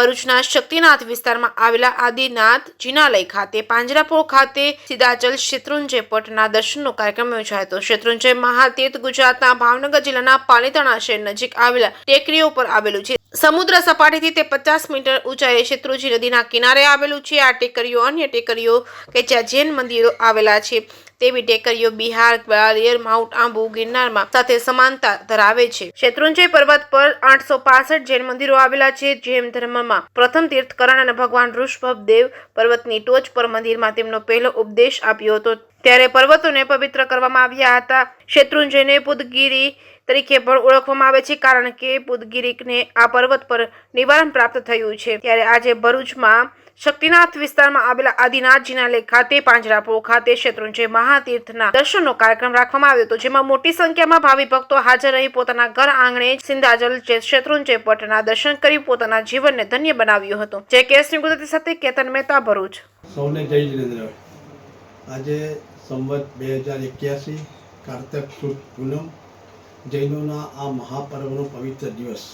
ભરૂચના શક્તિનાથ વિસ્તારમાં આવેલા આદિનાથ જિનાલય ખાતે પાંજરાપોળ ખાતે સિદ્ધાચલ શેત્રુંજય પટના દર્શનનો કાર્યક્રમ યોજાયો હતો। શેત્રુંજય મહાતીર્થ ગુજરાતના ભાવનગર જિલ્લાના પાલિતાણા શહેર નજીક આવેલા ટેકરીઓ પર આવેલું છે। સમુદ્ર સપાટીથી તે 50 મીટર ઊંચાઈએ શેત્રુંજી નદીના કિનારે આવેલું છે। આ ટેકરીઓ અન્ય ટેકરીઓ કે જ્યાં જૈન મંદિરો આવેલા છે તેવી ટેકરીઓ બિહાર, ગ્વાલિયર, માઉન્ટ આબુ, ગિરનારમાં સાથે સમાનતા ધરાવે છે। શેત્રુંજય પર્વત પર 865 જૈન મંદિરો આવેલા છે। જૈન ધર્મમાં પ્રથમ તીર્થકરણ અને ભગવાન ઋષભદેવ પર્વતની ટોચ પર મંદિરમાં તેમનો પહેલો ઉપદેશ આપ્યો હતો ત્યારે પર્વતોને પવિત્ર કરવામાં આવ્યા હતા। શેત્રુંજયને પુદગીરી તરીકે પણ ઓળખવામાં આવે છે કારણ કે પુદગીરીને આ પર્વત પર નિવારણ પ્રાપ્ત થયું છે। ત્યારે આજે ભરૂચમાં શક્તિનાથ વિસ્તારમાં આવેલા આદિનાથ જિનાલય ખાતે પાંજરાપોળ ખાતે શેત્રુંજય મહાતીર્થના દર્શનનો કાર્યક્રમ રાખવામાં આવ્યો હતો જેમાં મોટી સંખ્યામાં ભાવિ ભક્તો હાજર રહી પોતાના ઘર આંગણે સિંધાચલ શેત્રુંજય પટના દર્શન કરી પોતાના જીવનને ધન્ય બનાવ્યું હતું। જય કેસરી ગુજરાતી સાથે કેતન મહેતા, ભરૂચ। સૌને જય જિનેન્દ્ર। આજે સંવત 2081 કારતક સુદ પૂનમ જૈનોના આ મહાપર્વનો પવિત્ર દિવસ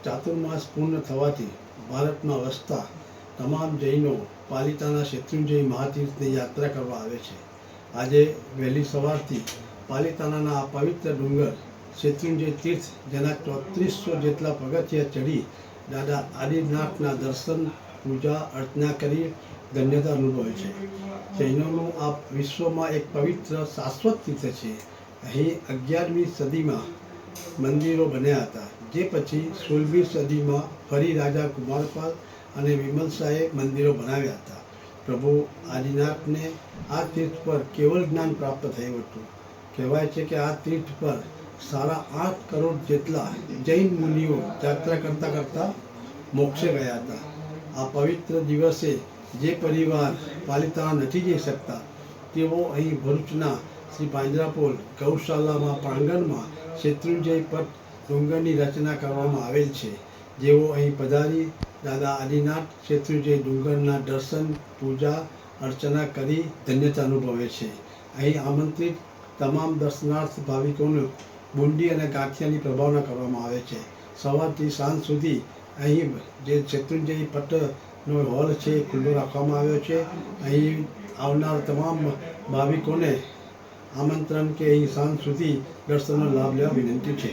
ચાતુર્માસ પૂર્ણ થવાથી ભારતમાં વસતા તમામ જૈનો પાલિતાણા શેત્રુંજય મહાતીર્થની યાત્રા કરવા આવે છે। આજે વહેલી સવારથી પાલિતાણાના આ પવિત્ર ડુંગર શેત્રુંજય તીર્થ જેના 3400 જેટલા પગથિયા ચડી દાદા આદિનાથના દર્શન, પૂજા અર્ચના કરી ધન્યતા અનુભવે છે। જૈનોનું આ વિશ્વમાં એક પવિત્ર શાશ્વત તીર્થ છે। અહીં 11મી સદીમાં મંદિરો બન્યા હતા જે પછી 16મી સદીમાં ફરી રાજા કુમારપાલ અને વિમલ શાહે મંદિરો બનાવ્યા હતા। પ્રભુ આદિનાથને આ તીર્થ પર કેવળ જ્ઞાન પ્રાપ્ત થયું હતું। કહેવાય છે કે આ તીર્થ પર 8.5 કરોડ જેટલા જૈન મુનિઓ યાત્રા કરતા કરતા મોક્ષે ગયા હતા। આ પવિત્ર દિવસે જે પરિવાર પાલિતાણા નથી જઈ શકતા તેઓ અહીં ભરૂચના શ્રી પાંજરાપોળ ગૌશાલામાં પ્રાંગણમાં શેત્રુંજય પટ ડુંગરની રચના કરવામાં આવેલ છે। જેઓ અહીં પધારી દાદા આદિનાથ શેત્રુંજય ડુંગરના દર્શન, પૂજા અર્ચના કરી ધન્યતા અનુભવે છે। અહીં આમંત્રિત તમામ દર્શનાર્થ ભાવિકોને બુંદી અને ગાંઠિયાની પ્રભાવના કરવામાં આવે છે। સવારથી સાંજ સુધી અહીં જે શેત્રુંજય પટનો હોલ છે એ ખુલ્લો રાખવામાં આવ્યો છે। અહીં આવનાર તમામ ભાવિકોને આમંત્રણ કે અહીં સાંજ સુધી દર્શનનો લાભ લેવા વિનંતી છે।